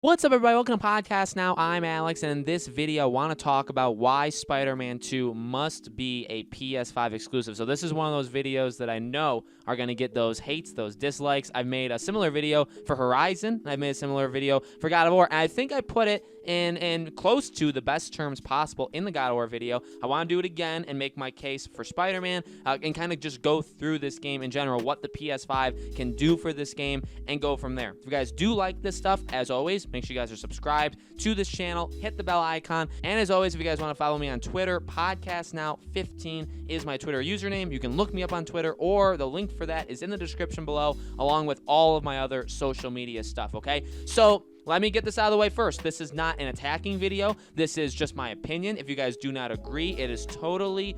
What's up, everybody? Welcome to Podcast Now. I'm Alex, and in this video, I want to talk about why Spider-Man 2 must be a PS5 exclusive. So this is one of those videos that I know are going to get those hates, those dislikes. I've made a similar video for Horizon, and I've made a similar video for God of War, and I think I put it in close to the best terms possible in the God of War video. I want to do it again and make my case for Spider-Man and kind of just go through this game in general, what the PS5 can do for this game, and go from there. If you guys do like this stuff, as always, make sure you guys are subscribed to this channel, hit the bell icon, and as always, if you guys want to follow me on Twitter, PodcastNow15 is my Twitter username. You can look me up on Twitter, or the link for that is in the description below, along with all of my other social media stuff, okay? So let me get this out of the way first. This is not an attacking video. This is just my opinion. If you guys do not agree, it is totally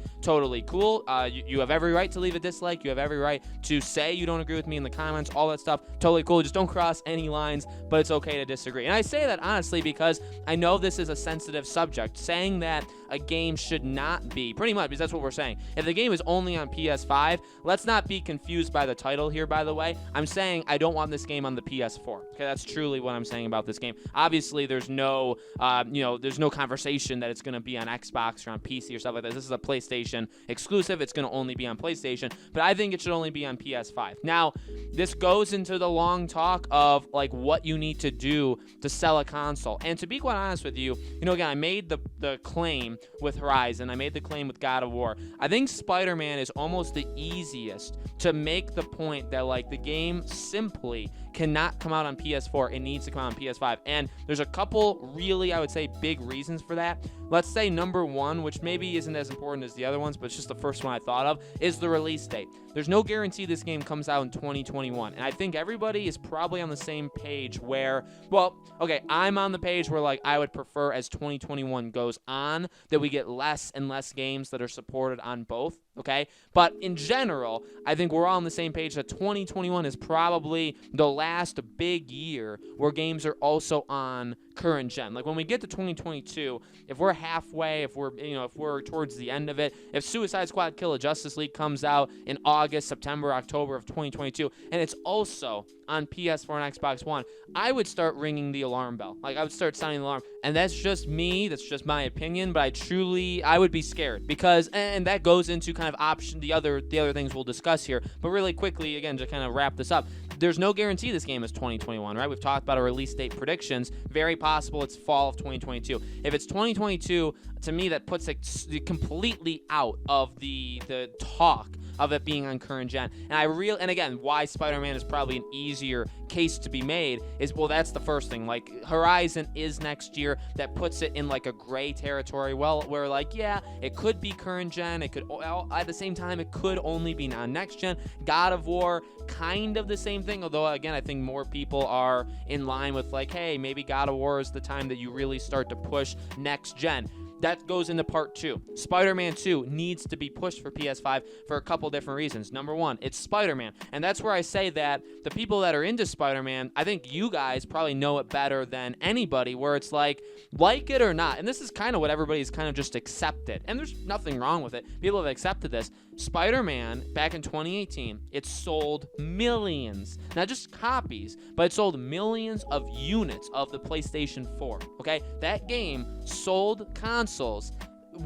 cool. You have every right to leave a dislike. You have every right to say you don't agree with me in the comments, all that stuff. Totally cool. Just don't cross any lines, but it's okay to disagree. And I say that honestly because I know this is a sensitive subject. Saying that a game should not be, pretty much, because that's what we're saying. If the game is only on PS5, let's not be confused by the title here, by the way. I'm saying I don't want this game on the PS4. Okay, that's truly what I'm saying about this game. Obviously, there's no, there's no conversation that it's going to be on Xbox or on PC or stuff like that. This is a PlayStation exclusive. It's going to only be on PlayStation, but I think it should only be on PS5. Now, this goes into the long talk of like what you need to do to sell a console. And to be quite honest with you, again, I made the claim with Horizon. I made the claim with God of War. I think Spider-Man is almost the easiest to make the point that like the game simply cannot come out on PS4. It needs to come out on PS5. And there's a couple really, I would say, big reasons for that. Let's say number one, which maybe isn't as important as the other ones, but it's just the first one I thought of, is the release date. There's no guarantee this game comes out in 2021. And I think everybody is probably on the same page where, well, okay, I'm on the page where like I would prefer as 2021 goes on that we get less and less games that are supported on both, okay? But in general, I think we're all on the same page that 2021 is probably the last big year where games are also on current gen. Like when we get to 2022, if we're halfway, if we're towards the end of it, if Suicide Squad Kill a Justice League comes out in August, September, October of 2022, and it's also on PS4 and Xbox One, I would start ringing the alarm bell. Like I would start sounding the alarm. And that's just me, that's just my opinion, but I would be scared because, and that goes into kind of the other things we'll discuss here. But really quickly, again, to kind of wrap this up, there's no guarantee this game is 2021, right? We've talked about our release date predictions. Very possible it's fall of 2022. If it's 2022, to me, that puts it completely out of the talk of it being on current gen. And again, why Spider-Man is probably an easier case to be made is, well, that's the first thing. Like, Horizon is next year. That puts it in, like, a gray territory. Well, where, like, yeah, it could be current gen. It could, at the same time, it could only be non-next gen. God of War, kind of the same thing. Although, again, I think more people are in line with, like, hey, maybe God of War is the time that you really start to push next gen. That goes into part two. Spider-Man 2 needs to be pushed for PS5 for a couple different reasons. Number one, it's Spider-Man. And that's where I say that the people that are into Spider-Man, I think you guys probably know it better than anybody, where it's like it or not. And this is kind of what everybody's kind of just accepted. And there's nothing wrong with it. People have accepted this. Spider-Man, back in 2018, it sold millions. Not just copies, but it sold millions of units of the PlayStation 4. Okay? That game sold consoles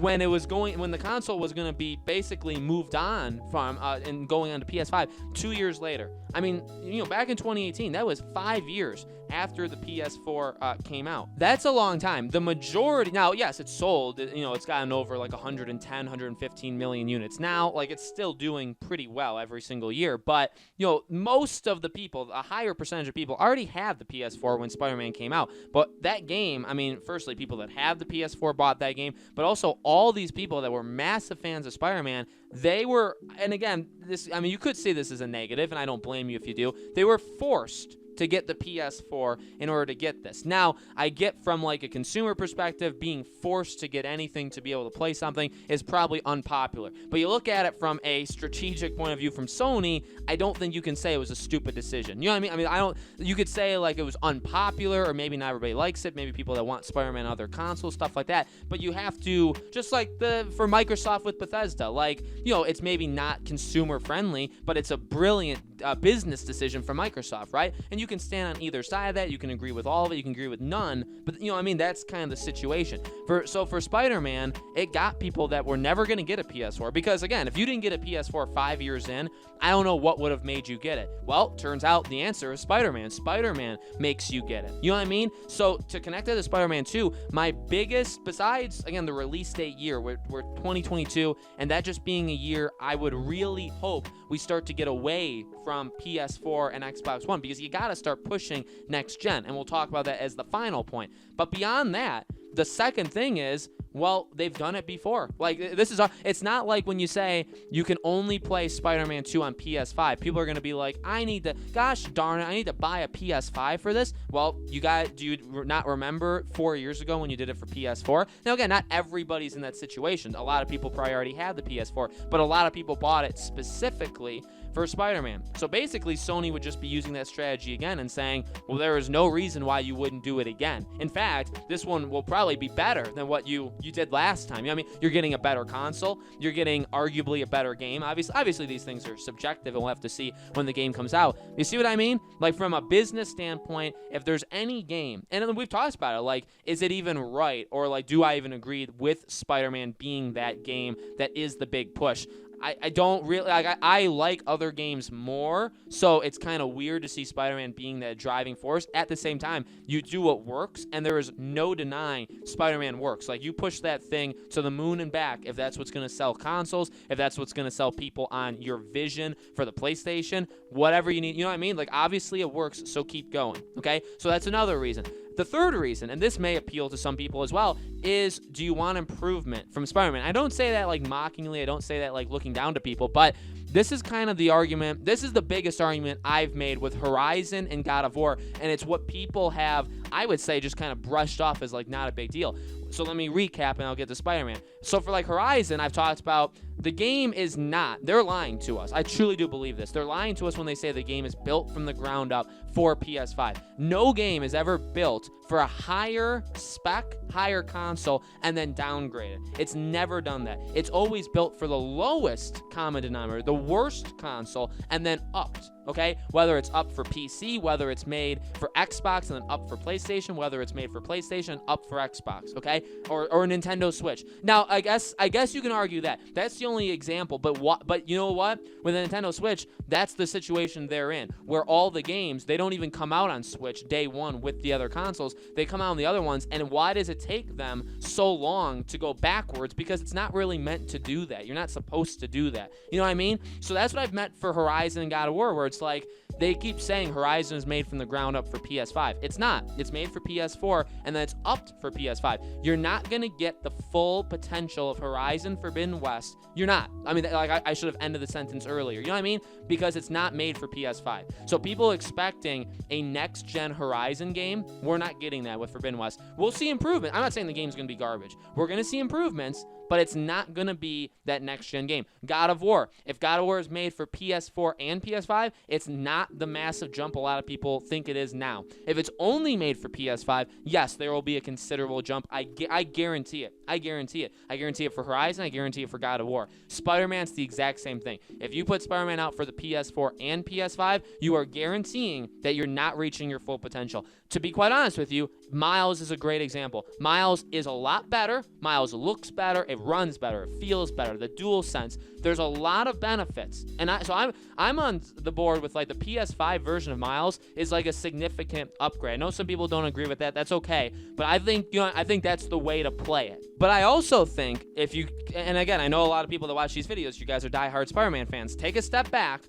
when the console was going to be basically moved on from and going on to PS5 2 years later. I mean, back in 2018, that was 5 years after the PS4 came out. That's a long time. The majority, now, yes, it's sold, it's gotten over like 110, 115 million units. Now, like, it's still doing pretty well every single year, but, most of the people, a higher percentage of people already had the PS4 when Spider-Man came out. But that game, I mean, firstly, people that have the PS4 bought that game, but also all these people that were massive fans of Spider-Man, they were, and again, you could say this is a negative, and I don't blame you if you do, they were forced to get the PS4 in order to get this. Now, I get from like a consumer perspective, being forced to get anything to be able to play something is probably unpopular. But you look at it from a strategic point of view from Sony, I don't think you can say it was a stupid decision. You know what I mean? You could say like it was unpopular, or maybe not everybody likes it, maybe people that want Spider-Man on other consoles, stuff like that. But you have to, just like for Microsoft with Bethesda, like, it's maybe not consumer friendly, but it's a brilliant business decision for Microsoft, right? And you you can stand on either side of that. You can agree with all of it. You can agree with none. But, you know what I mean? That's kind of the situation. So for Spider-Man, it got people that were never going to get a PS4. Because, again, if you didn't get a PS4 5 years in, I don't know what would have made you get it. Well, turns out the answer is Spider-Man. Spider-Man makes you get it. You know what I mean? So to connect to the Spider-Man 2, my biggest, besides, again, the release date year, we're 2022, and that just being a year, I would really hope we start to get away from PS4 and Xbox One, because you got to start pushing next gen, and we'll talk about that as the final point. But beyond that, the second thing is, well, they've done it before. Like, it's not like when you say you can only play Spider-Man 2 on PS5. People are going to be like, gosh darn it, I need to buy a PS5 for this. Well, do you not remember 4 years ago when you did it for PS4? Now, again, not everybody's in that situation. A lot of people probably already had the PS4, but a lot of people bought it specifically for Spider-Man. So basically, Sony would just be using that strategy again and saying, well, there is no reason why you wouldn't do it again. In fact, this one will probably be better than what you did last time. You know what I mean? You're getting a better console. You're getting arguably a better game. Obviously, these things are subjective, and we'll have to see when the game comes out. You see what I mean? Like, from a business standpoint, if there's any game, and we've talked about it, like, is it even right? Or, like, do I even agree with Spider-Man being that game that is the big push? I don't really like. I like other games more, so it's kind of weird to see Spider-Man being that driving force. At the same time, you do what works, and there is no denying Spider-Man works. Like, you push that thing to the moon and back if that's what's going to sell consoles, if that's what's going to sell people on your vision for the PlayStation, whatever you need. You know what I mean? Like, obviously it works, so keep going, okay? So that's another reason. The third reason, and this may appeal to some people as well, is do you want improvement from Spider-Man? I don't say that like mockingly. I don't say that like looking down to people, but this is kind of the argument. This is the biggest argument I've made with Horizon and God of War, and it's what people have, I would say, just kind of brushed off as like not a big deal. So let me recap, and I'll get to Spider-Man. So for like Horizon, I've talked about the game is not. They're lying to us. I truly do believe this. They're lying to us when they say the game is built from the ground up for PS5. No game is ever built for a higher spec, higher console, and then downgraded. It's never done that. It's always built for the lowest common denominator, the worst console, and then upped. Okay, whether it's up for PC, whether it's made for Xbox and then up for PlayStation, whether it's made for PlayStation and up for Xbox, okay, or Nintendo Switch. Now, I guess you can argue that that's the only example, but you know what? With a Nintendo Switch, that's the situation they're in, where all the games, they don't even come out on Switch day one with the other consoles. They come out on the other ones, and why does it take them so long to go backwards? Because it's not really meant to do that. You're not supposed to do that. You know what I mean? So that's what I've meant for Horizon and God of War, where it's like they keep saying Horizon is made from the ground up for PS5. It's not. It's made for PS4, and then it's upped for PS5. You're not going to get the full potential of Horizon Forbidden West. You're not. I mean, like I should have ended the sentence earlier. You know what I mean? Because it's not made for PS5. So people expecting a next-gen Horizon game, we're not getting that with Forbidden West. We'll see improvement. I'm not saying the game's going to be garbage. We're going to see improvements, but it's not going to be that next-gen game. God of War. If God of War is made for PS4 and PS5, it's not the massive jump a lot of people think it is now. If it's only made for PS5, yes, there will be a considerable jump. I guarantee it. I guarantee it. I guarantee it for Horizon. I guarantee it for God of War. Spider-Man's the exact same thing. If you put Spider-Man out for the PS4 and PS5, you are guaranteeing that you're not reaching your full potential. To be quite honest with you, Miles is a great example. Miles is a lot better. Miles looks better. It runs better. It feels better. The DualSense. There's a lot of benefits. And I'm on the board with like the PS5 version of Miles is like a significant upgrade. I know some people don't agree with that. That's okay. But I think that's the way to play it. But I also think and again, I know a lot of people that watch these videos, you guys are diehard Spider-Man fans. Take a step back.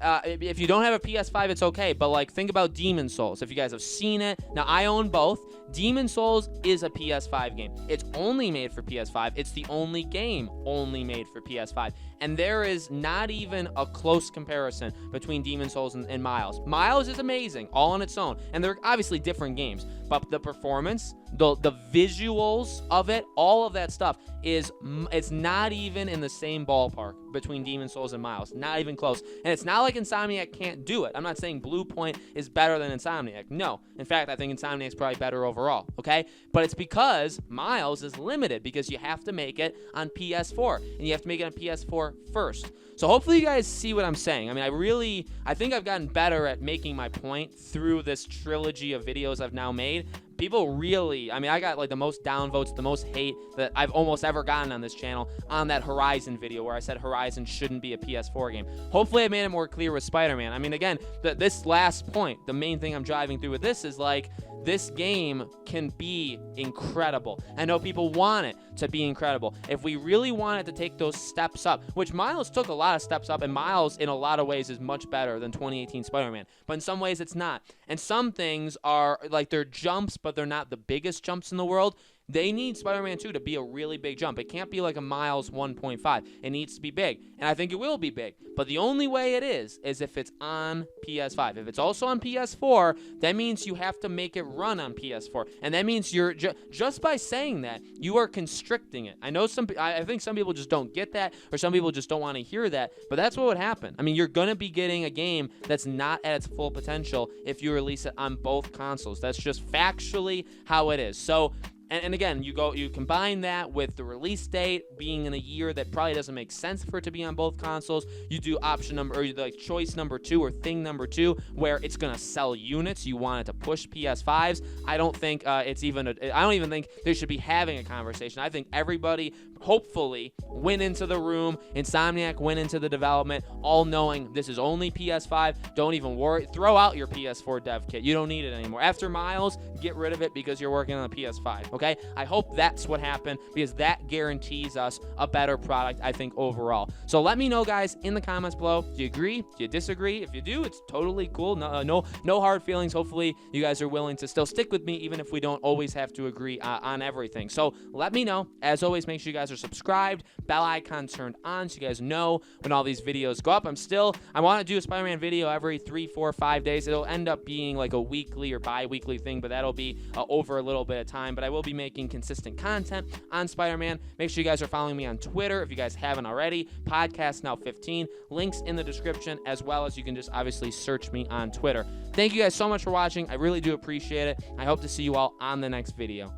If you don't have a PS5, it's okay, but like think about Demon's Souls. If you guys have seen it, now I own both. Demon's Souls is a PS5 game. It's only made for PS5. It's the only game only made for PS5. And there is not even a close comparison between Demon's Souls and Miles. Miles is amazing, all on its own. And they're obviously different games. But the performance, the visuals of it, all of that stuff, it's not even in the same ballpark between Demon's Souls and Miles. Not even close. And it's not like Insomniac can't do it. I'm not saying Blue Point is better than Insomniac. No. In fact, I think Insomniac's probably better overall, okay? But it's because Miles is limited because you have to make it on PS4. And you have to make it on PS4 PS4 first. So hopefully you guys see what I'm saying. I mean, I think I've gotten better at making my point through this trilogy of videos I've now made. People really, I mean, I got like the most downvotes, the most hate that I've almost ever gotten on this channel on that Horizon video where I said Horizon shouldn't be a PS4 game. Hopefully I made it more clear with Spider-Man. I mean, again, this last point, the main thing I'm driving through with this is like, this game can be incredible. I know people want it to be incredible. If we really wanted to take those steps up, which Miles took a lot of steps up, and Miles in a lot of ways is much better than 2018 Spider-Man, but in some ways it's not. And some things are like they're jumps, but they're not the biggest jumps in the world. They need Spider-Man 2 to be a really big jump. It can't be like a Miles 1.5. It needs to be big, and I think it will be big. But the only way it is if it's on PS5. If it's also on PS4, that means you have to make it run on PS4, and that means you're just by saying that, you are constricting it. I know I think some people just don't get that, or some people just don't want to hear that, but that's what would happen. I mean, you're going to be getting a game that's not at its full potential if you release it on both consoles. That's just factually how it is. So, and again, you combine that with the release date being in a year that probably doesn't make sense for it to be on both consoles. You do option number, or like choice number 2 or thing number 2, where it's gonna sell units. You want it to push PS5s. I don't think I don't even think they should be having a conversation. I think everybody hopefully went into the room. Insomniac went into the development, all knowing this is only PS5. Don't even worry. Throw out your PS4 dev kit. You don't need it anymore. After Miles, get rid of it because you're working on a PS5. Okay, I hope that's what happened, because that guarantees us a better product, I think, overall. So let me know, guys, in the comments below. Do you agree? Do you disagree? If you do, it's totally cool. No hard feelings. Hopefully you guys are willing to still stick with me, even if we don't always have to agree on everything. So let me know. As always, make sure you guys are subscribed, bell icon turned on, so you guys know when all these videos go up. I want to do a Spider-Man video every 3, 4, 5 days. It'll end up being like a weekly or bi-weekly thing, but that'll be over a little bit of time. But I will be making consistent content on Spider-Man. Make sure you guys are following me on Twitter if you guys haven't already. Podcast Now 15. Links in the description, as well as you can just obviously search me on Twitter. Thank you guys so much for watching. I really do appreciate it. I hope to see you all on the next video.